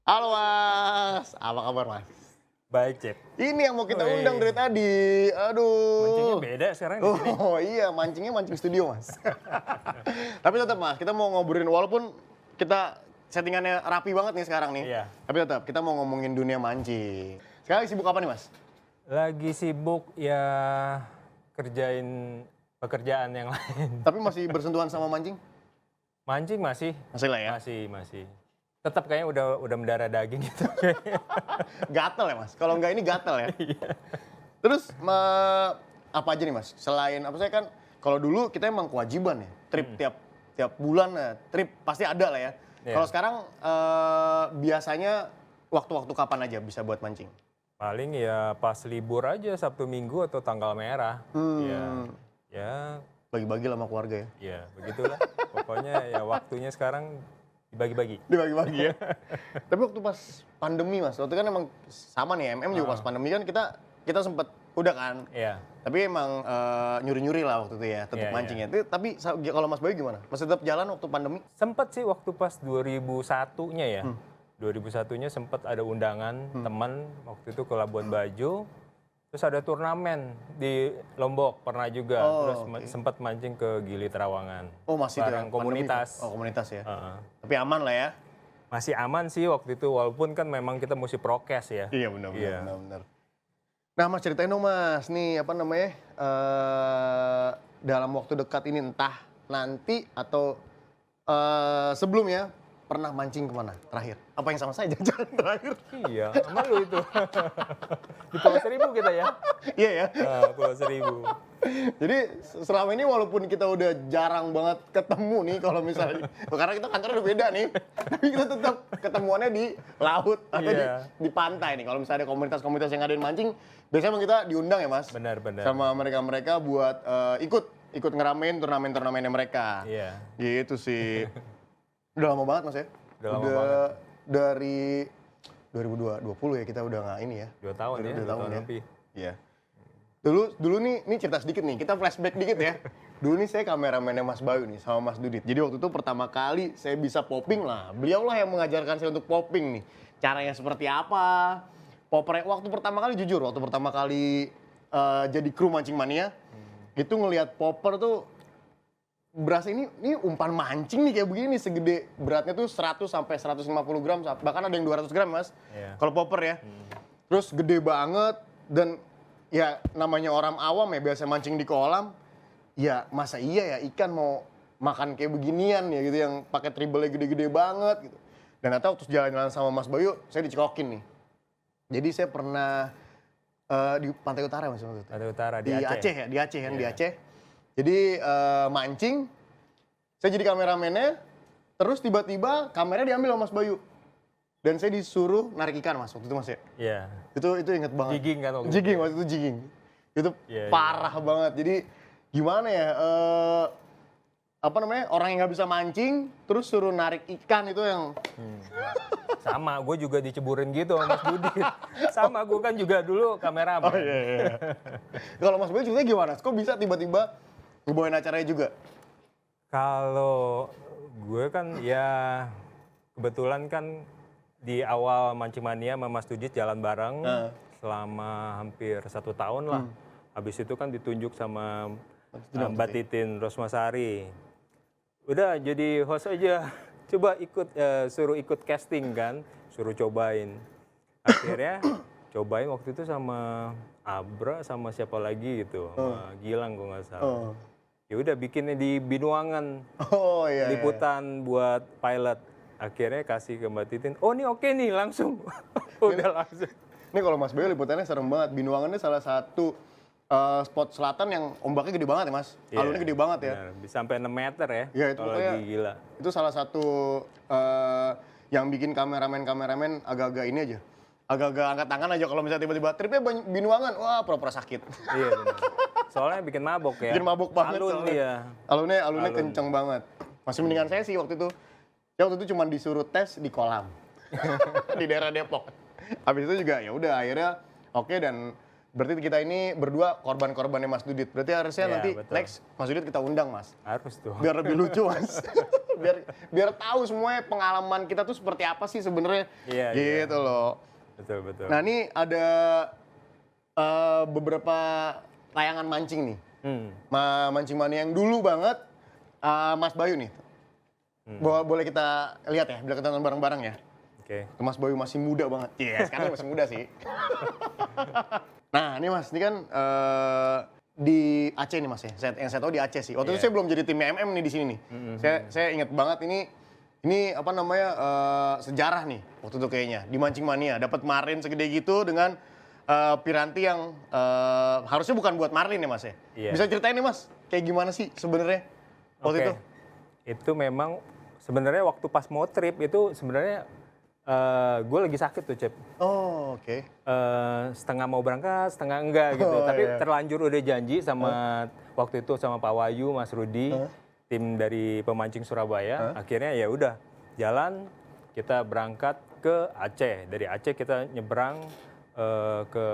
Halo Mas, apa kabar Mas? Baik, Cep. Ini yang mau kita Woi. undang dari tadi. Mancingnya Aduh. beda sekarang di sini. Oh iya, mancingnya mancing studio Mas. Tapi tetap Mas, kita mau ngobrolin walaupun kita settingannya rapi banget nih sekarang nih. Iya. Tapi tetap kita mau ngomongin dunia mancing. Sekarang sibuk apa nih Mas? Lagi sibuk ya kerjain pekerjaan yang lain. Tapi masih bersentuhan sama mancing? Mancing masih, Masih lah ya. masih. Tetap kayaknya udah mendarah daging gitu. Gatel ya Mas. Kalau enggak ini gatel ya. Terus apa aja nih Mas? Selain apa saya kan kalau dulu kita emang kewajiban ya, trip tiap bulan ya, trip pasti ada lah ya. Iya. Kalau sekarang biasanya waktu-waktu kapan aja bisa buat mancing? Paling ya pas libur aja Sabtu Minggu atau tanggal merah. Ya, Bagi-bagi lah sama keluarga ya. ya begitulah. Pokoknya ya waktunya sekarang dibagi-bagi. Dibagi-bagi ya. Tapi waktu pas pandemi Mas, waktu kan emang sama nih juga pas pandemi kan kita sempet udah kan. Iya. Tapi emang nyuri-nyuri lah waktu itu ya, tetap Iya, mancing ya. Tapi kalau Mas Bayu gimana? Masih tetap jalan waktu pandemi? Sempet sih waktu pas 2001-nya ya. 2001-nya sempet ada undangan teman waktu itu ke Labuan Bajo. Terus ada turnamen di Lombok pernah juga. Oh, Terus oke. sempat mancing ke Gili Trawangan. Oh masih itu ya, Bareng pandemi komunitas. itu? Oh komunitas ya. Heeh. Tapi aman lah ya. Masih aman sih waktu itu walaupun kan memang kita mesti prokes ya. Iya benar. Iya. Benar. Nah Mas ceritain dong Mas, nih apa namanya, dalam waktu dekat ini entah nanti atau sebelumnya pernah mancing kemana terakhir? Apa yang sama saya jangan terakhir? Iya, sama lu itu. Di Pulau Seribu kita ya. Iya ya. Pulau Seribu. Jadi selama ini walaupun kita udah jarang banget ketemu nih kalau misalnya, karena kita kantornya udah beda nih, tapi kita tetap ketemuannya di laut atau Iya. di pantai nih. Kalau misalnya ada komunitas-komunitas yang ngadain mancing, biasanya emang kita diundang ya Mas? Benar. Sama mereka-mereka buat ikut ngeramein turnamen-turnamennya mereka. Iya. Gitu sih. Udah lama banget Mas ya? Udah lama banget. Dari 2020 ya kita udah nggak ini ya. 2 tahun ya, 2 tahun ya. lebih. Iya. Dulu nih cerita sedikit nih, kita flashback dikit ya. Dulu nih saya kameramennya Mas Bayu nih sama Mas Dudit. Jadi waktu itu pertama kali saya bisa popping lah. Beliau lah yang mengajarkan saya untuk popping nih. Caranya seperti apa. Waktu pertama kali jujur, waktu pertama kali jadi kru Mancing Mania, itu ngelihat popper tuh berasa ini umpan mancing nih kayak begini segede beratnya tuh 100 sampai 150 gram bahkan ada yang 200 gram Mas. Iya. Kalau popper ya. Terus gede banget dan ya namanya orang awam ya biasa mancing di kolam. Ya masa iya ya ikan mau makan kayak beginian ya gitu yang pakai tribelnya gede-gede banget gitu. Dan atau terus jalan-jalan sama Mas Bayu saya dicekokin nih. Jadi saya pernah di Pantai Utara Mas waktu itu. Pantai Utara Di Aceh ya, di Aceh kan, di Iya. Aceh. Jadi mancing, saya jadi kameramennya, terus tiba-tiba kameranya diambil sama Mas Bayu. Dan saya disuruh narik ikan Mas, waktu itu Mas ya. Iya. Itu inget banget. Jigging kan waktu itu. Jigging, waktu itu jigging. Itu Iya, parah banget. Jadi gimana ya, apa namanya, orang yang nggak bisa mancing, terus suruh narik ikan itu yang... Sama, gue juga diceburin gitu sama Mas Dudit. Sama, gue kan juga dulu kameramen. Oh iya. Kalau Mas Bayu ceritanya gimana? Kok bisa tiba-tiba ngebawain acaranya juga? Kalau gue kan ya kebetulan kan di awal Mancing Mania sama Mas Dudit jalan bareng selama hampir 1 tahun lah. Habis itu kan ditunjuk sama Mbak Titin Rosmasari. Udah jadi host aja. Coba suruh ikut casting kan, suruh cobain. Akhirnya cobain waktu itu sama Abra sama siapa lagi gitu, sama Gilang kalau nggak salah. Ya udah bikinnya di Binuangan, Oh iya. liputan buat pilot. Akhirnya kasih ke Mbak Titin, oh ini oke nih langsung. Udah langsung. Ini kalau Mas Bayu liputannya serem banget. Binuangan ini salah satu spot selatan yang ombaknya gede banget ya Mas. Iya, Alunnya gede banget ya. Benar, bisa sampai 6 meter ya, Iya, itu kalau pokoknya- lagi gila. Itu salah satu yang bikin kameramen agak-agak ini aja. Agak-agak angkat tangan aja kalau misalnya tiba-tiba tripnya Binuangan, wah pura-pura sakit. Iya benar. Soalnya bikin mabok ya. Bikin mabuk banget Alun soalnya. dia. Alunnya Alun. kenceng banget. Masih mendingan saya sih waktu itu. Ya waktu itu cuma disuruh tes di kolam. Di daerah Depok. Habis itu juga ya udah akhirnya oke dan berarti kita ini berdua korban-korbannya Mas Dudit. Berarti harusnya Iya, nanti betul. next Mas Dudit kita undang Mas. Harus tuh. Biar lebih lucu Mas. biar tahu semuanya pengalaman kita tuh seperti apa sih sebenarnya. Iya, gitu loh. Betul. Nah, ini ada beberapa tayangan mancing nih. Mancing mania yang dulu banget, Mas Bayu nih. Boleh kita lihat ya, biar kita nonton bareng-bareng ya. Oke. Mas Bayu masih muda banget. Iya, sekarang masih muda sih. Nah, ini Mas, ini kan di Aceh nih Mas ya. Yang saya tahu di Aceh sih. Waktu itu saya belum jadi tim MM nih di sini nih. Saya ingat banget ini apa namanya sejarah nih waktu itu kayaknya di Mancing Mania. Dapat marlin segede gitu dengan piranti yang harusnya bukan buat marlin ya Mas ya. Iya. Bisa ceritain nih Mas, kayak gimana sih sebenarnya waktu itu? Itu memang sebenarnya waktu pas mau trip itu sebenarnya gue lagi sakit tuh, Cep. Oh, oke. Setengah mau berangkat, setengah enggak gitu. Oh, Tapi iya. terlanjur udah janji sama waktu itu sama Pak Wahyu, Mas Rudi, tim dari pemancing Surabaya. Akhirnya ya udah jalan, kita berangkat ke Aceh. Dari Aceh kita nyebrang ke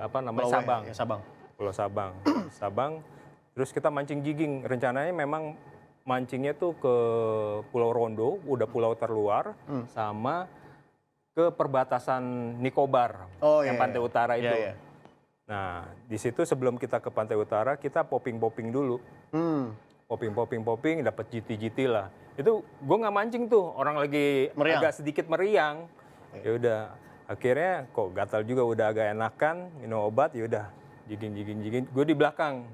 apa namanya Pulau Sabang. ya, Sabang. Pulau Sabang. Sabang. Terus kita mancing jiging. Rencananya memang mancingnya tuh ke Pulau Rondo, udah pulau terluar, sama ke perbatasan Nicobar, yang pantai utara itu. Iya. Nah, di situ sebelum kita ke pantai utara, kita popping dulu. Popping, dapat GT lah. Itu gue nggak mancing tuh, orang lagi Meriang. agak sedikit meriang. Ya udah, akhirnya kok gatal juga, udah agak enakan, minum obat, ya udah jiging. Gue di belakang,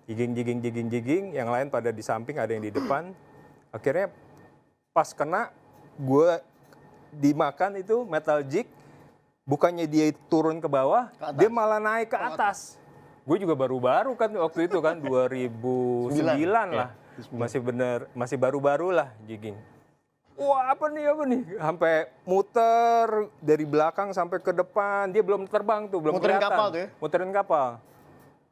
jiging, yang lain pada di samping, ada yang di depan. Akhirnya pas kena, gue dimakan itu metal jig, bukannya dia turun ke bawah, dia malah naik ke atas. Gue juga baru-baru kan waktu itu kan 2009 lah, masih baru-baru lah jigging. Wah apa nih, sampai muter dari belakang sampai ke depan, dia belum terbang tuh, belum Muterin kelihatan. kapal tuh ya? Muterin kapal.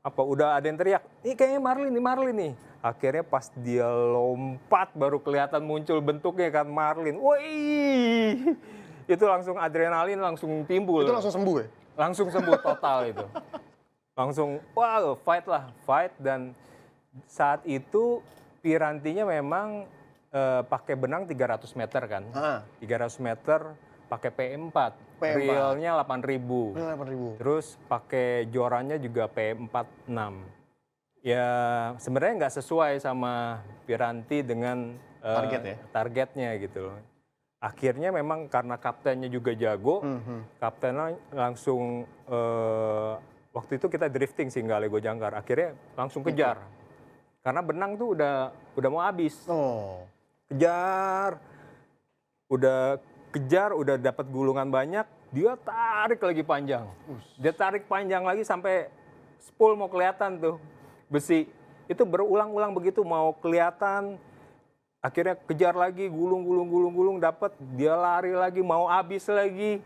Apa udah ada yang teriak, ini kayaknya marlin nih. Akhirnya pas dia lompat baru kelihatan muncul bentuknya kan marlin. Wih, itu langsung adrenalin langsung timbul. Itu langsung sembuh ya? Langsung sembuh total itu. Langsung wow fight, dan saat itu pirantinya memang pakai benang 300 meter kan. 300 meter pakai P4. Reelnya 8.000. 8.000. Terus pakai jorannya juga P46. Ya sebenarnya nggak sesuai sama piranti dengan targetnya gitu loh. Akhirnya memang karena kaptennya juga jago, kaptennya langsung waktu itu kita drifting sih nggak Lego Jangkar. Akhirnya langsung kejar. Karena benang tuh udah mau habis. Kejar, udah dapat gulungan banyak, dia tarik lagi panjang. Dia tarik panjang lagi sampai spool mau kelihatan tuh. Besi. Itu berulang-ulang begitu mau kelihatan. Akhirnya kejar lagi, gulung, dapat. Dia lari lagi, mau habis lagi.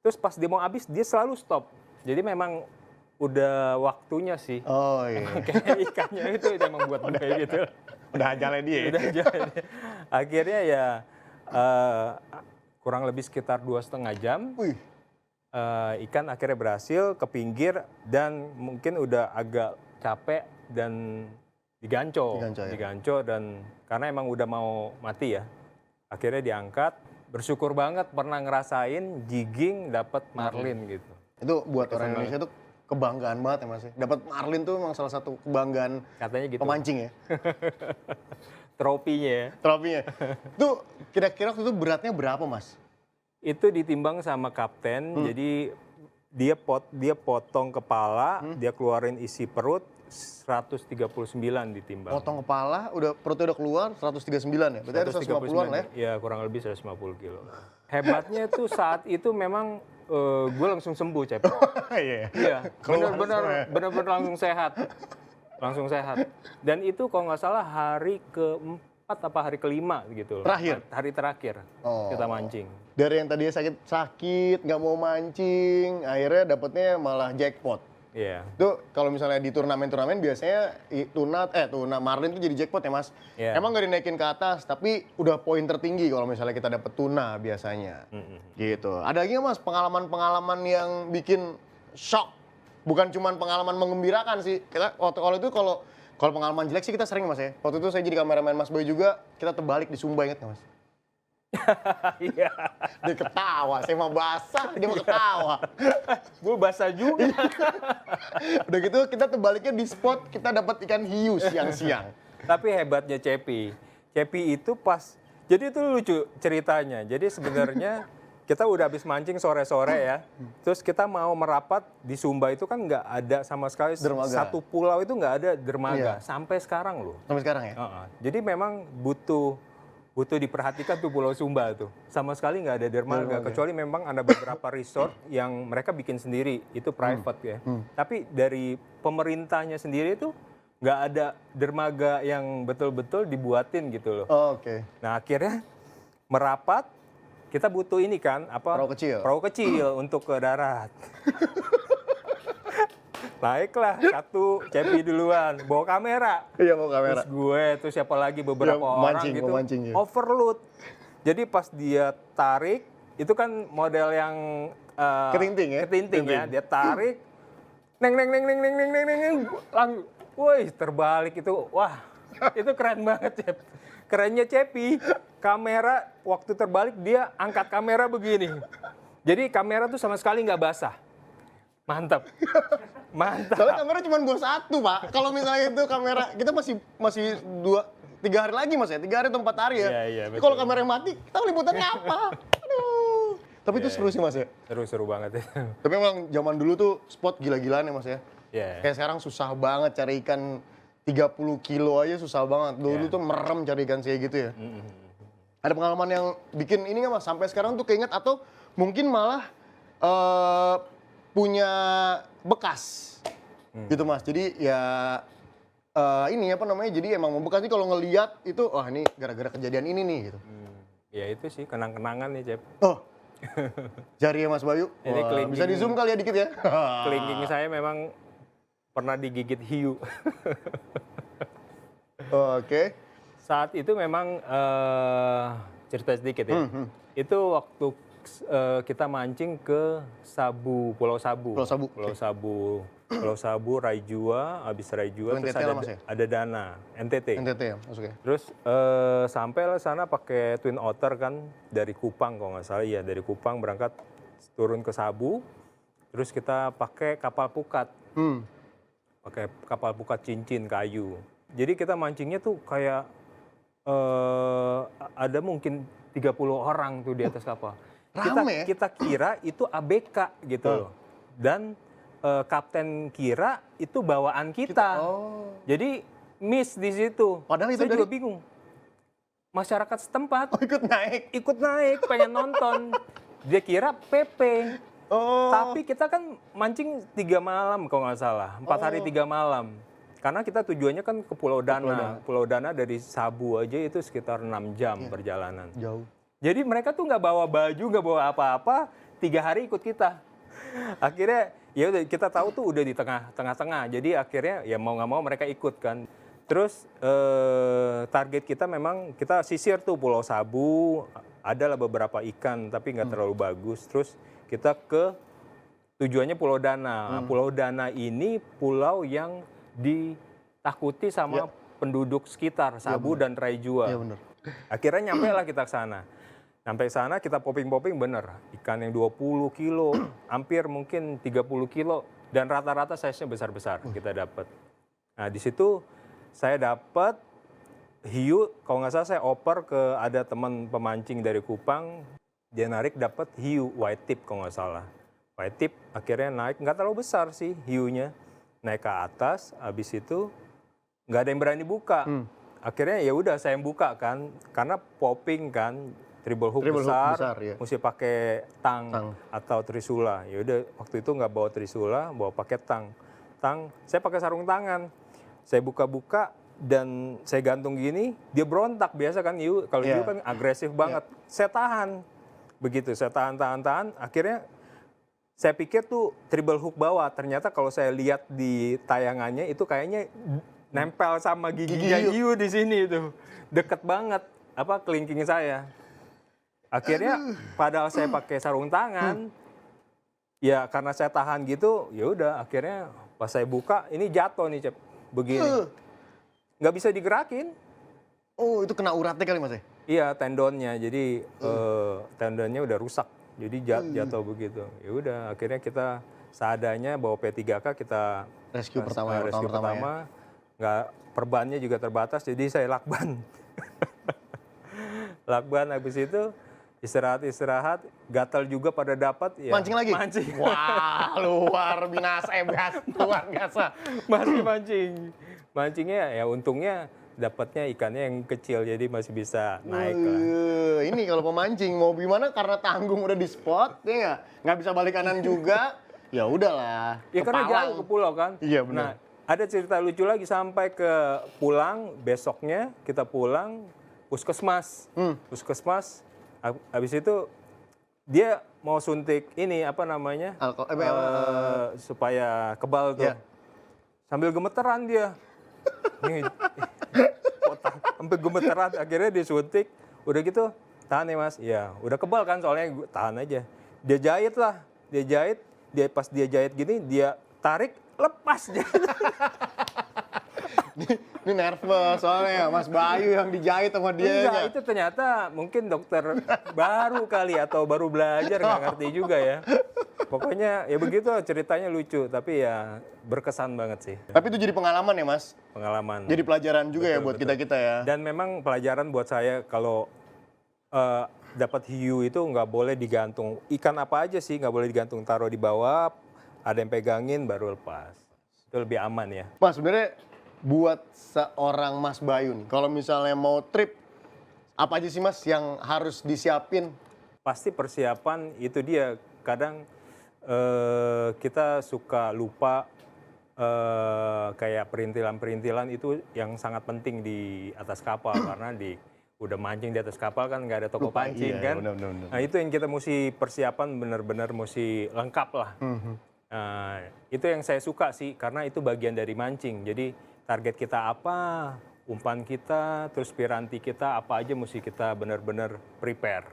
Terus pas dia mau habis, dia selalu stop. Jadi memang udah waktunya sih. Oh iya. Kayak ikannya itu emang buat gue gitu. Udah ajalnya dia ya? Udah ajalnya dia. Akhirnya ya kurang lebih sekitar 2,5 jam. Ikan akhirnya berhasil ke pinggir dan mungkin udah agak capek dan diganco dan karena emang udah mau mati ya. Akhirnya diangkat, bersyukur banget pernah ngerasain jigging dapat marlin gitu. Itu buat orang Indonesia tuh kebanggaan banget ya Mas. Dapat marlin tuh memang salah satu kebanggaan katanya gitu. Pemancing ya. Tropinya. Tuh kira-kira waktu itu beratnya berapa Mas? Itu ditimbang sama kapten, jadi dia potong kepala, dia keluarin isi perut 139 ditimbang. Potong kepala, perutnya udah keluar 139 ya? Berarti ada 150-an lah ya? Ya kurang lebih 150 kilo. Hebatnya tuh saat itu memang gue langsung sembuh, Cep. Iya, benar-benar langsung sehat. Dan itu kalau nggak salah hari ke-4 apa hari ke-5 gitu loh. Hari terakhir kita mancing. Dari yang tadinya sakit, nggak mau mancing, akhirnya dapetnya malah jackpot. Iya. Itu kalau misalnya di turnamen biasanya tuna marlin itu jadi jackpot ya Mas. Yeah. Emang nggak dinaikin ke atas, tapi udah poin tertinggi kalau misalnya kita dapet tuna biasanya. Gitu. Ada lagi nggak Mas pengalaman-pengalaman yang bikin shock? Bukan cuma pengalaman menggembirakan sih. Kita kalau Kalau pengalaman jelek sih kita sering Mas ya. Waktu itu saya jadi kameramen Mas Boy juga, kita terbalik di Sumba, inget nggak Mas? Iya. Dia ketawa, saya mah basah, dia mah ketawa. Gue basah juga. Udah gitu kita terbaliknya di spot kita dapat ikan hiu siang-siang. Tapi hebatnya Cepi itu pas, jadi itu lucu ceritanya. Jadi sebenarnya kita udah habis mancing sore-sore ya, terus kita mau merapat di Sumba itu kan nggak ada sama sekali, Dermaga. satu pulau itu nggak ada dermaga, Iya. sampai sekarang loh. Sampai sekarang ya? Jadi memang butuh diperhatikan tuh Pulau Sumba tuh. Sama sekali nggak ada dermaga, kecuali memang ada beberapa resort yang mereka bikin sendiri, itu private ya. Tapi dari pemerintahnya sendiri tuh nggak ada dermaga yang betul-betul dibuatin gitu loh. Oh, oke. Nah akhirnya merapat, kita butuh ini kan, apa? Perahu kecil. Perahu kecil untuk ke darat. Naiklah satu, Cepi duluan, bawa kamera. Iya, mau kamera. Terus gue, terus siapa lagi beberapa Ya, orang mancing, gitu, memancing, ya. overload. Jadi pas dia tarik, itu kan model yang Ketinting ya? ketinting ya, dia tarik, neng, langsung, woi terbalik itu, wah itu keren banget Cep. Kerennya Cepi, kamera waktu terbalik dia angkat kamera begini. Jadi kamera tuh sama sekali nggak basah. Mantap. Mantap. Soalnya kamera cuma bawa satu, Pak. Kalau misalnya itu kamera, kita masih 3 hari lagi Mas ya, 3 hari atau 4 hari ya. Iya, Tapi kalau kamera yang mati, kita liputannya apa? Aduh. Tapi itu seru sih Mas ya. Seru banget ya. Tapi memang zaman dulu tuh spot gila-gilaan ya Mas ya. Iya. Kayak sekarang susah banget cari ikan 30 kilo aja susah banget. Dulu tuh merem cari ikan kayak gitu ya. Ada pengalaman yang bikin ini nggak Mas? Sampai sekarang tuh keinget atau mungkin malah punya bekas gitu Mas. Jadi ya ini apa namanya? Jadi emang membekas nih kalau ngelihat itu, wah ini gara-gara kejadian ini nih gitu. Ya itu sih kenang-kenangan nih Cep. Oh, jari ya Mas Bayu. Ini Wah, kelingking. bisa di zoom kali ya dikit ya. Kelingking saya memang pernah digigit hiu. Oke. Saat itu memang cerita sedikit ya. Itu waktu kita mancing ke Sabu, Pulau Sabu. Pulau Sabu, Pulau Sabu. Pulau Sabu, Raijua, habis Raijua Itu terus NTT lah, Mas, ya? ada Dana, NTT. NTT ya masuknya. Terus sampai lah sana pakai Twin Otter kan dari Kupang kalau nggak salah ya, dari Kupang berangkat turun ke Sabu. Terus kita pakai kapal pukat. Pakai kapal pukat cincin kayu. Jadi kita mancingnya tuh kayak ada mungkin 30 orang tuh di atas kapal. Rame ya? Kita kira itu ABK gitu loh. Dan kapten kira itu bawaan kita. Oh. Jadi miss di situ. Padahal itu saya juga bingung. Masyarakat setempat Oh, ikut naik. pengen nonton. Dia kira PP. Oh. Tapi kita kan mancing 3 malam kalau nggak salah. 4 hari 3 malam. Karena kita tujuannya kan ke Pulau Dana. Pulau Dana dari Sabu aja itu sekitar 6 jam perjalanan. Jauh. Jadi mereka tuh nggak bawa baju, nggak bawa apa-apa, 3 hari ikut kita. Akhirnya ya udah kita tahu tuh udah di tengah-tengah. Jadi akhirnya ya mau nggak mau mereka ikut kan. Terus target kita memang kita sisir tuh Pulau Sabu, adalah beberapa ikan tapi nggak terlalu bagus. Terus kita ke tujuannya Pulau Dana. Pulau Dana ini pulau yang ditakuti sama penduduk sekitar Sabu dan Raijua. Iya benar. Akhirnya nyampe lah kita ke sana. Sampai sana kita popping-popping bener. Ikan yang 20 kilo, hampir mungkin 30 kilo. Dan rata-rata size-nya besar-besar kita dapat. Nah di situ saya dapat hiu, kalau nggak salah saya oper ke ada teman pemancing dari Kupang. Dia narik dapat hiu white tip kalau nggak salah. White tip akhirnya naik, nggak terlalu besar sih hiunya. Naik ke atas, habis itu nggak ada yang berani buka. Akhirnya ya udah saya yang buka kan, karena popping kan, treble hook besar, ya. mesti pakai tang atau trisula. Ya udah waktu itu nggak bawa trisula, bawa pakai tang. Saya pakai sarung tangan. Saya buka-buka dan saya gantung gini, dia berontak biasa kan hiu. Kalau hiu kan agresif banget. Saya tahan. Begitu saya tahan. Akhirnya saya pikir tuh treble hook bawah. Ternyata kalau saya lihat di tayangannya itu kayaknya nempel sama giginya hiu di sini itu. Deket banget kelingking saya. Akhirnya padahal saya pakai sarung tangan, ya karena saya tahan gitu, ya udah akhirnya pas saya buka ini jatuh nih Cep, begini. nggak bisa digerakin. Oh, itu kena uratnya kali Mas ya? Iya, tendonnya. Jadi tendonnya udah rusak. Jadi jatuh begitu. Ya udah, akhirnya kita seadanya bawa P3K kita Rescue pertama ya, rescue pertama ya. pertama. Nggak, perbannya juga terbatas, jadi saya lakban. Lakban habis itu istirahat, gatal juga pada dapat. Ya, Mancing lagi? Mancing. Wah, luar biasa. Masih mancing. Mancingnya ya untungnya dapatnya ikannya yang kecil, jadi masih bisa naik lah. Ini kalau pemancing mau gimana karena tanggung udah di spot, ya nggak bisa balik kanan juga, ya udahlah. Ya karena kepalang. jauh ke pulau kan. Iya, benar. Nah, ada cerita lucu lagi sampai ke pulang, besoknya kita pulang, puskesmas. Puskesmas, habis itu dia mau suntik ini apa namanya, supaya kebal tuh. Iya. Sambil gemeteran dia. Nih, sampai gemeteran, akhirnya disuntik. Udah gitu, tahan ya Mas. Ya, udah kebal kan soalnya, tahan aja. Dia jahit lah, pas dia jahit gini, dia tarik, lepas dia. Ini nervous soalnya Mas Bayu yang dijahit sama dia. Enggak, itu ternyata mungkin dokter baru kali atau baru belajar, nggak ngerti juga ya. Pokoknya ya begitu, ceritanya lucu, tapi ya berkesan banget sih. Tapi itu jadi pengalaman ya Mas? Pengalaman. Jadi pelajaran juga ya Betul, buat betul. kita-kita ya? Dan memang pelajaran buat saya kalau dapat hiu itu nggak boleh digantung. Ikan apa aja sih nggak boleh digantung, taruh di bawah, ada yang pegangin baru lepas. Itu lebih aman ya. Mas, sebenarnya buat seorang Mas Bayu nih, kalau misalnya mau trip, apa aja sih Mas yang harus disiapin? Pasti persiapan itu dia. Kadang kita suka lupa kayak perintilan-perintilan itu yang sangat penting di atas kapal karena udah mancing di atas kapal kan nggak ada toko Lupa, pancing iya, kan. benar. Nah itu yang kita mesti persiapan benar-benar mesti lengkap lah. Nah, itu yang saya suka sih karena itu bagian dari mancing. Jadi target kita apa, umpan kita, terus piranti kita apa aja mesti kita benar-benar prepare.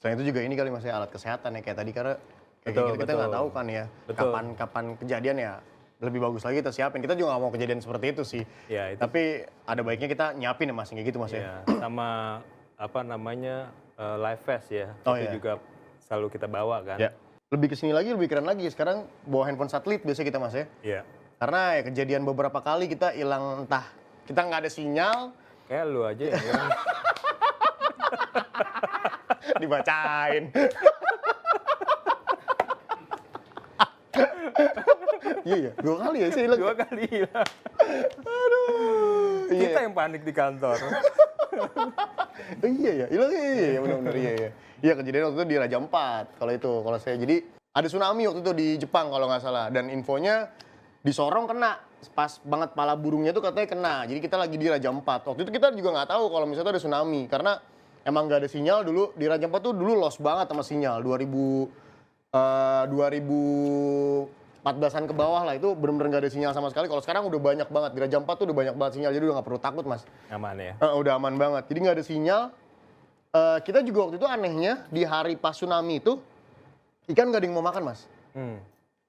Selain itu juga ini kali Mas ya, alat kesehatan ya kayak tadi, karena kayak Betul, kita nggak betul. tahu kan ya Betul. kapan kejadian ya. Lebih bagus lagi kita siapin. Kita juga nggak mau kejadian seperti itu sih. Ya, itu. Tapi ada baiknya kita nyiapin ya Mas, kayak gitu Mas ya. Ya, sama apa namanya life vest ya, Oh, itu iya. juga selalu kita bawa kan. Ya. Lebih kesini lagi, lebih keren lagi. Sekarang bawa handphone satelit biasanya kita Mas ya. Iya. Karena ya kejadian beberapa kali kita hilang, entah kita nggak ada sinyal, Kayak lu aja yang bilang, dibacain. Iya ya, 2 kali ya saya hilang. 2 kali hilang. Iya. Kita yang panik di kantor. Iya ya, hilang iya benar-benar iya ya. Iya, kejadian waktu itu di Raja Ampat. Kalau saya jadi ada tsunami waktu itu di Jepang kalau nggak salah, dan infonya di Sorong kena. Pas banget pala burungnya tuh katanya kena. Jadi kita lagi di Raja Ampat. Waktu itu kita juga nggak tahu kalau misalnya ada tsunami karena emang nggak ada sinyal dulu di Raja Ampat tuh, dulu lost banget sama sinyal. 2014-an ke bawah lah, itu benar-benar nggak ada sinyal sama sekali. Kalau sekarang udah banyak banget, di Raja Ampat tuh udah banyak banget sinyal, jadi udah nggak perlu takut Mas. Aman ya. Udah aman banget, jadi nggak ada sinyal. Kita juga waktu itu anehnya di hari pas tsunami itu ikan nggak ada yang mau makan Mas.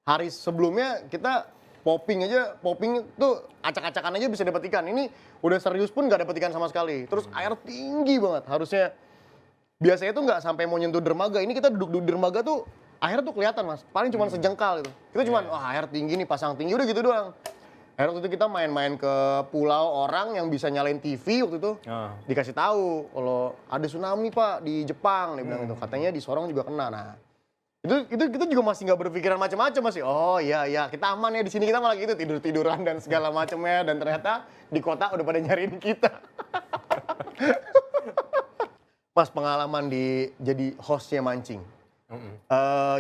Hari sebelumnya kita popping tuh acak-acakan aja bisa dapat ikan. Ini udah serius pun nggak dapat ikan sama sekali. Terus air tinggi banget, harusnya biasanya tuh nggak sampai mau nyentuh dermaga. Ini kita duduk di dermaga tuh air tuh kelihatan Mas, paling cuma sejengkal gitu. Kita cuma wah air tinggi nih, pasang tinggi, udah gitu doang. Akhirnya waktu itu kita main-main ke pulau orang yang bisa nyalain TV waktu itu. Dikasih tahu kalau ada tsunami Pak di Jepang, dia bilang itu. Katanya di Sorong juga kena. Nah, itu kita juga masih nggak berpikiran macam-macam masih. Oh iya kita aman ya di sini, kita malah gitu tiduran dan segala macamnya, dan ternyata di kota udah pada nyariin kita. Mas, pengalaman jadi hostnya mancing.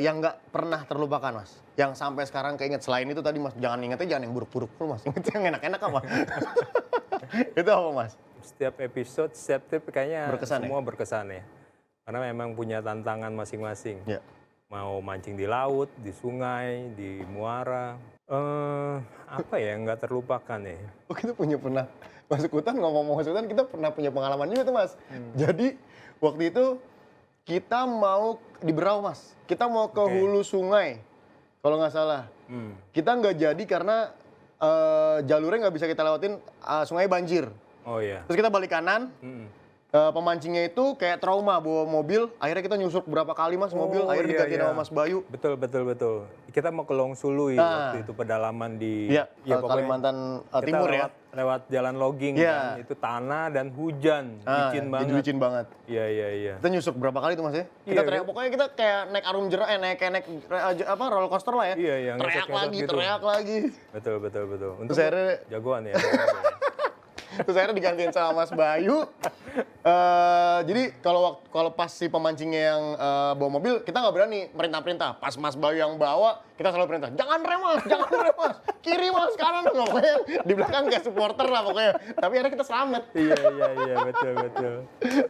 Yang nggak pernah terlupakan Mas, yang sampai sekarang keinget. Selain itu tadi Mas, jangan yang buruk-buruk dulu Mas, inget yang enak-enak apa? Itu apa Mas? Setiap episode, setiap trip kayaknya Berkesan semua berkesan ya. Karena memang punya tantangan masing-masing. Ya. Mau mancing di laut, di sungai, di muara. Apa ya yang nggak terlupakan ya? Oh, kita pernah masuk hutan, ngomong masuk hutan, kita pernah punya pengalaman juga tuh Mas. Jadi waktu itu kita mau di Berau Mas, kita mau ke hulu sungai kalau nggak salah. Kita nggak jadi karena jalurnya nggak bisa kita lewatin, sungai banjir. Oh iya. Terus kita balik kanan, pemancingnya itu kayak trauma bawa mobil, akhirnya kita nyusuk berapa kali Mas mobil, akhirnya iya, digantiin iya. sama Mas Bayu. Betul. Kita mau ke Longsului waktu itu pedalaman di Iya, pokoknya Kalimantan kita Timur ya. lewat jalan logging Iya. kan. Itu tanah dan hujan, licin banget. Jadi licin banget. Iya. Kita nyusuk berapa kali tuh Mas ya? Kita Iya, teriak, pokoknya kita kayak naik arum jerak, naik roller coaster lah ya. Iya, Teriak lagi. Betul. Untuk Terus akhirnya jagoan ya. Terus akhirnya digantiin sama Mas Bayu. Jadi kalau pas si pemancingnya yang bawa mobil, kita nggak berani merintah-perintah. Pas Mas Bayu yang bawa, kita selalu perintah, jangan rem Mas, kiri Mas, kanan. Pokoknya di belakang kayak supporter lah pokoknya. Tapi akhirnya kita selamat. Iya, betul.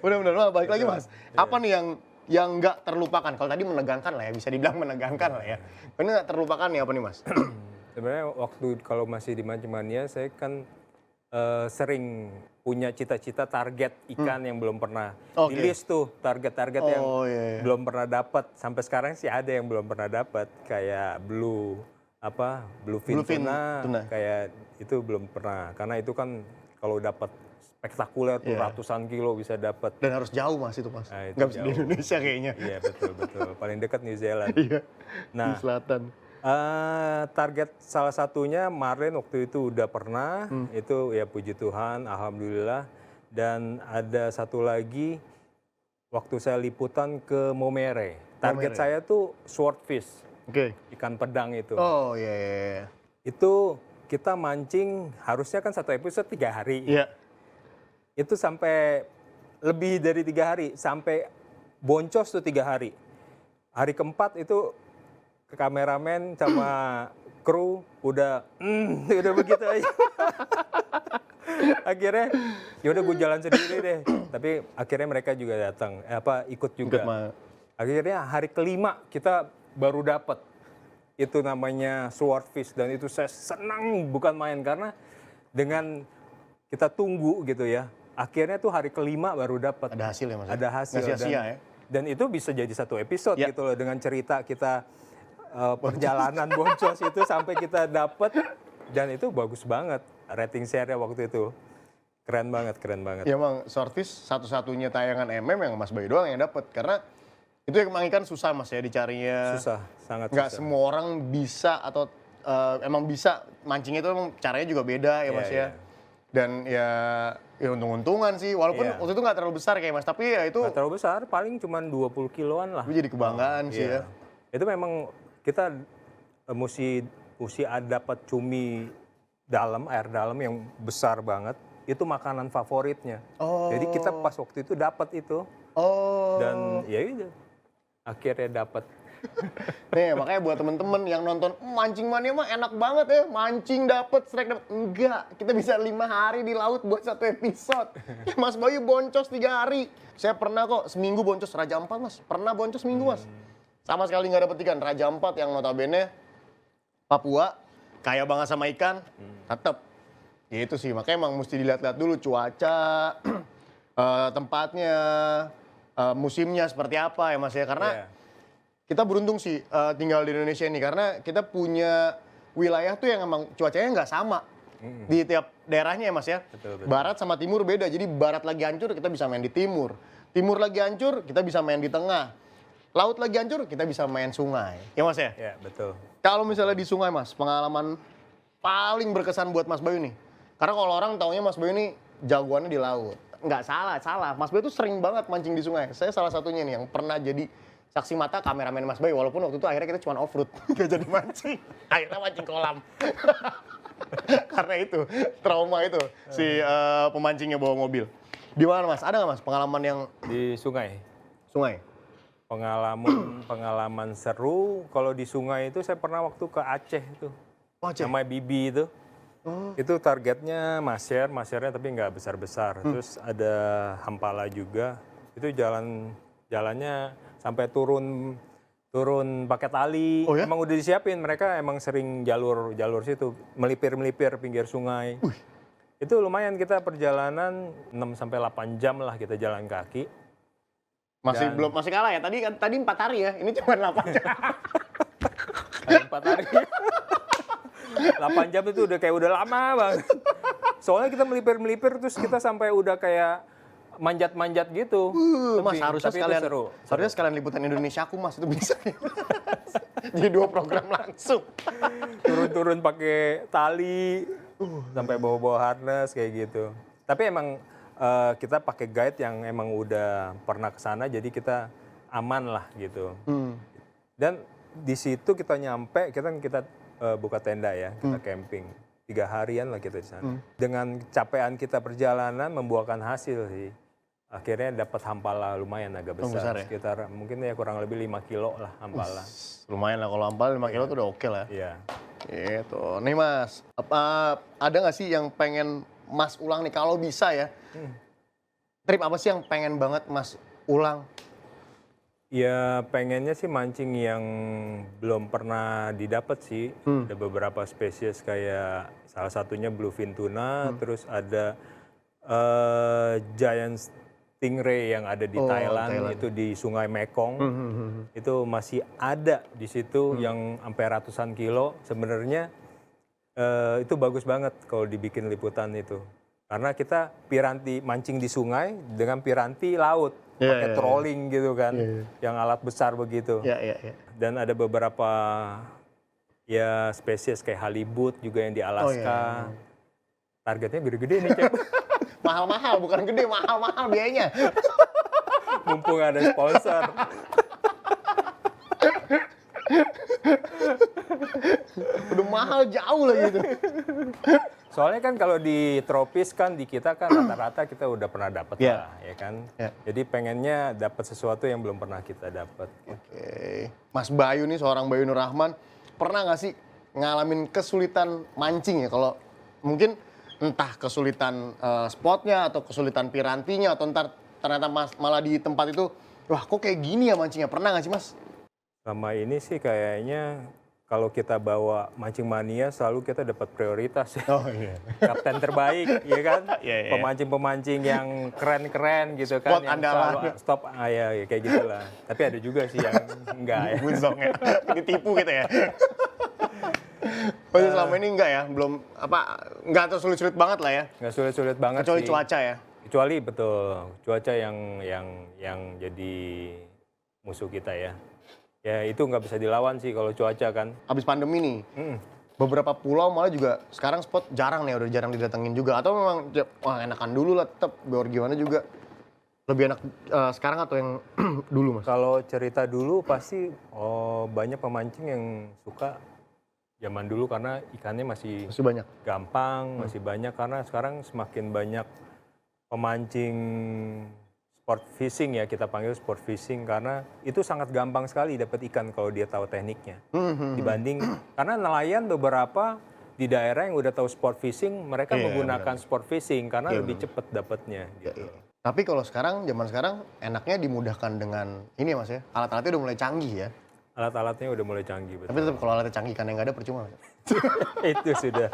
Bener-bener, Wah, balik lagi Mas. Apa nih yang nggak terlupakan? Kalau tadi menegangkan lah ya, bisa dibilang menegangkan lah ya. Ini nggak terlupakan nih apa nih Mas? Sebenarnya waktu kalau masih di Mancimania, saya kan sering punya cita-cita target ikan yang belum pernah di list tuh, target-target yang belum pernah dapat. Sampai sekarang sih ada yang belum pernah dapat, kayak bluefin tuna, kayak itu belum pernah. Karena itu kan kalau dapat spektakuler tuh ratusan kilo bisa dapat. Dan harus jauh Mas itu Mas. Nah, itu nggak bisa di jauh. Indonesia kayaknya. Iya betul. Paling dekat New Zealand. Iya. Nah, Di selatan. Target salah satunya kemarin waktu itu udah pernah, itu ya puji Tuhan, alhamdulillah. Dan ada satu lagi waktu saya liputan ke Momere. Target saya tuh swordfish, ikan pedang itu. Oh iya. Itu kita mancing harusnya kan satu episode 3 hari. Iya. Itu sampai lebih dari 3 hari, sampai boncos tuh 3 hari. Hari keempat itu kameramen sama kru udah begitu aja. Akhirnya yaudah gue jalan sendiri deh. Tapi akhirnya mereka juga datang, ikut juga. Akhirnya hari kelima kita baru dapat. Itu namanya swordfish dan itu saya senang bukan main karena dengan kita tunggu gitu ya. Akhirnya tuh hari kelima baru dapat. Ada hasil ya Mas? Ada hasil. Nggak sia-sia ya? Dan itu bisa jadi satu episode gitu loh dengan cerita kita perjalanan boncos itu sampai kita dapat, dan itu bagus banget rating share-nya waktu itu. Keren banget. Ya emang swordfish satu-satunya tayangan yang Mas Bayu doang yang dapat, karena itu emang ikan susah Mas ya dicarinya. Sangat susah. Nggak semua orang bisa atau emang bisa mancingnya itu emang caranya juga beda ya Mas ya. Dan ya untung-untungan sih, walaupun waktu itu nggak terlalu besar kayak Mas, tapi ya itu nggak terlalu besar, paling cuma 20 kiloan lah. Itu jadi kebanggaan sih ya. Itu memang kita mesti dapat cumi air dalam yang besar banget. Itu makanan favoritnya. Jadi kita pas waktu itu dapat itu. Dan ya itu akhirnya dapat. Nih makanya buat temen-temen yang nonton Mancing Mania mah enak banget ya, mancing dapet, strike dapet. Enggak, kita bisa 5 hari di laut buat satu episode. Mas Bayu boncos 3 hari. Saya pernah kok seminggu boncos Raja Ampat Mas. Pernah boncos seminggu Mas. Sama sekali nggak dapet ikan. Raja Ampat yang notabene Papua, kaya banget sama ikan, tetep. Ya itu sih, makanya emang mesti dilihat-lihat dulu cuaca, tempatnya, musimnya seperti apa ya Mas ya. Karena kita beruntung sih tinggal di Indonesia ini, karena kita punya wilayah tuh yang emang cuacanya nggak sama di tiap daerahnya ya Mas ya. Betul. Barat sama timur beda, jadi barat lagi hancur kita bisa main di timur. Timur lagi hancur kita bisa main di tengah. Laut lagi hancur kita bisa main sungai. Ya Mas ya? Ya betul. Kalau misalnya di sungai Mas, pengalaman paling berkesan buat Mas Bayu nih. Karena kalau orang taunya Mas Bayu ini jagoannya di laut. Nggak salah. Mas Bayu tuh sering banget mancing di sungai. Saya salah satunya nih yang pernah jadi saksi mata kameramen Mas Bayu. Walaupun waktu itu akhirnya kita cuma off-road. Nggak jadi mancing. Akhirnya mancing kolam. Karena itu, trauma itu. Si pemancingnya bawa mobil. Di mana Mas? Ada nggak Mas pengalaman yang Di sungai. sungai? Pengalaman seru kalau di sungai itu saya pernah waktu ke Aceh itu. Aceh? Sama Bibi itu. Itu targetnya masernya tapi nggak besar-besar. Terus ada hampala juga. Itu jalannya sampai turun pakai tali. Oh ya? Emang udah disiapin, mereka emang sering jalur situ, melipir pinggir sungai. Itu lumayan, kita perjalanan 6 sampai 8 jam lah kita jalan kaki. Masih kalah ya. Tadi 4 hari ya. Ini cuma 8 jam. 4 hari. 8 jam itu udah lama banget. Soalnya kita melipir terus kita sampai udah kayak manjat-manjat gitu. Mas harusnya tapi itu sekalian seru. harusnya sekalian liputan Indonesia aku Mas itu bisa. Jadi 2 program langsung. Turun-turun pakai tali, sampai bawa-bawa harness kayak gitu. Tapi emang kita pakai guide yang emang udah pernah ke sana, jadi kita aman lah gitu. Dan di situ kita nyampe, kita buka tenda ya, kita camping 3 harian lah kita di sana. Dengan capaian kita perjalanan membuahkan hasil sih. Akhirnya dapat hampala lumayan agak besar, ya? sekitar mungkin ya kurang lebih 5 kilo lah hampala. Lumayan lah kalau hampal 5 kilo tuh udah oke lah. Iya. Gitu. Nih Mas, ada nggak sih yang pengen Mas ulang nih kalau bisa ya? Trip apa sih yang pengen banget Mas ulang? Ya pengennya sih mancing yang belum pernah didapat sih. Ada beberapa spesies kayak salah satunya bluefin tuna, terus ada giant stingray yang ada di Thailand, itu di Sungai Mekong. Itu masih ada di situ yang sampai ratusan kilo. Sebenarnya itu bagus banget kalau dibikin liputan itu. Karena kita piranti mancing di sungai dengan piranti laut, pakai trolling gitu kan, yang alat besar begitu. Dan ada beberapa ya spesies kayak halibut juga yang di Alaska. Targetnya gede-gede nih, Cep. Mahal-mahal, bukan gede, mahal-mahal biayanya. Mumpung ada sponsor. Udah mahal jauh lah gitu. Soalnya kan kalau di tropis kan di kita kan rata-rata kita udah pernah dapat lah, ya kan. Jadi pengennya dapat sesuatu yang belum pernah kita dapat. Oke. Mas Bayu nih seorang Bayu Nur Rahman, pernah nggak sih ngalamin kesulitan mancing ya? Kalau mungkin entah kesulitan spotnya atau kesulitan pirantinya atau ntar ternyata Mas malah di tempat itu, wah kok kayak gini ya mancingnya? Pernah nggak sih Mas? Sama ini sih kayaknya kalau kita bawa mancing mania selalu kita dapat prioritas. Oh iya. Kapten terbaik, ya kan? Iya. Pemancing-pemancing yang keren-keren gitu kan. Spot yang andalan. selalu stop, ya kayak gitulah. Tapi ada juga sih yang enggak ya. Bunzong ya. Ditipu gitu ya. Oh selama ini enggak ya? Belum enggak terlalu sulit-sulit banget lah ya. Nggak sulit-sulit banget Kecuali sih. cuaca ya. Kecuali betul cuaca yang jadi musuh kita ya. Ya itu nggak bisa dilawan sih kalau cuaca kan. Habis pandemi nih. Beberapa pulau malah juga sekarang spot jarang nih, udah jarang didatengin juga. Atau memang wah enakan dulu lah tetap biar gimana juga. Lebih enak sekarang atau yang dulu Mas? Kalau cerita dulu pasti banyak pemancing yang suka zaman dulu karena ikannya masih banyak. gampang, masih banyak karena sekarang semakin banyak pemancing sport fishing ya, kita panggil sport fishing karena itu sangat gampang sekali dapat ikan kalau dia tahu tekniknya. Dibanding karena nelayan beberapa di daerah yang udah tahu sport fishing, mereka menggunakan sport fishing karena lebih cepat dapatnya gitu. Tapi kalau sekarang, zaman sekarang enaknya dimudahkan dengan ini Mas ya, alat-alatnya udah mulai canggih ya. Alat-alatnya udah mulai canggih, betul. Tapi tetap kalau alatnya canggih ikan yang nggak ada percuma. Itu sudah.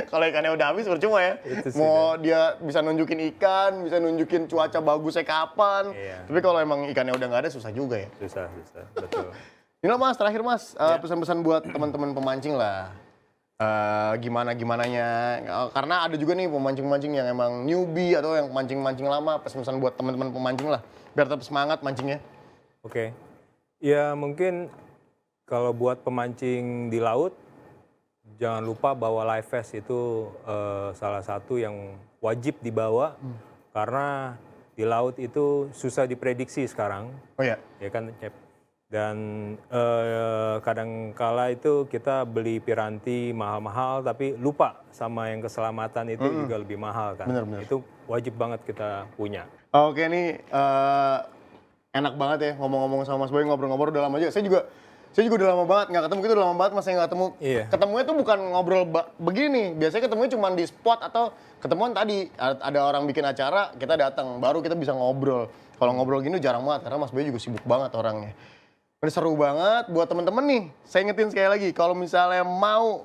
Kalau ikannya udah habis percuma ya. Mau dia bisa nunjukin ikan, bisa nunjukin cuaca bagusnya kapan. Tapi kalau emang ikannya udah nggak ada susah juga ya. Susah, betul. Ini Mas, terakhir Mas, pesan-pesan buat teman-teman pemancing lah. Gimananya, karena ada juga nih pemancing-pemancing yang emang newbie atau yang mancing-mancing lama, pesan-pesan buat teman-teman pemancing lah, biar tetap semangat mancingnya. Oke. Ya mungkin kalau buat pemancing di laut, jangan lupa bawa live vest itu salah satu yang wajib dibawa karena di laut itu susah diprediksi sekarang. Oh ya? Ya kan, Cep. Dan kadang-kala itu kita beli piranti mahal-mahal tapi lupa sama yang keselamatan itu juga lebih mahal kan. Bener. Itu wajib banget kita punya. Oke nih, enak banget ya ngomong-ngomong sama Mas Boy, ngobrol-ngobrol udah lama juga. Saya juga udah lama banget nggak ketemu, kita udah lama banget Mas saya nggak ketemu. Iya. Ketemunya tuh bukan ngobrol begini, biasanya ketemunya cuma di spot atau ketemuan tadi ada orang bikin acara, kita datang, baru kita bisa ngobrol. Kalau ngobrol gini jarang banget karena Mas Boy juga sibuk banget orangnya. Ini seru banget buat temen-temen nih. Saya ingetin sekali lagi, kalau misalnya mau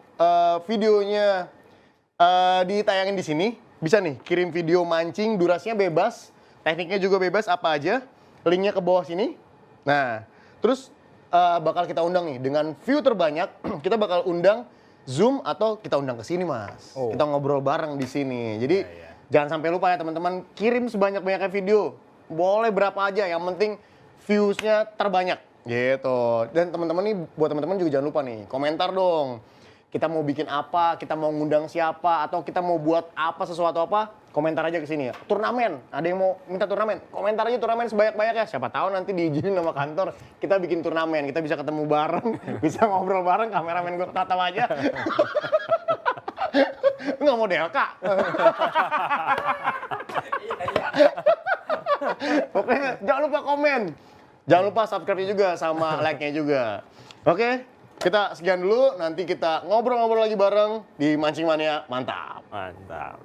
videonya ditayangin di sini, bisa nih kirim video mancing, durasinya bebas, tekniknya juga bebas, apa aja. Linknya ke bawah sini. Nah, terus bakal kita undang nih dengan view terbanyak, kita bakal undang Zoom atau kita undang ke sini, Mas. Oh. Kita ngobrol bareng di sini. Jadi Iya. jangan sampai lupa ya teman-teman, kirim sebanyak-banyaknya video. Boleh berapa aja, yang penting views-nya terbanyak gitu. Dan teman-teman nih, buat teman-teman juga jangan lupa nih, komentar dong. Kita mau bikin apa, kita mau ngundang siapa, atau kita mau buat apa, sesuatu apa, komentar aja ke sini ya. Turnamen, ada yang mau minta turnamen, komentar aja turnamen sebanyak-banyaknya. Siapa tahu nanti diizinin sama kantor, kita bikin turnamen, kita bisa ketemu bareng, bisa ngobrol bareng, kameramen gue tatap aja. Nggak mau DLK. Pokoknya jangan lupa komen. Jangan lupa subscribe juga sama like-nya juga. Oke, kita sekian dulu. Nanti kita ngobrol-ngobrol lagi bareng di Mancing Mania. Mantap. Mantap.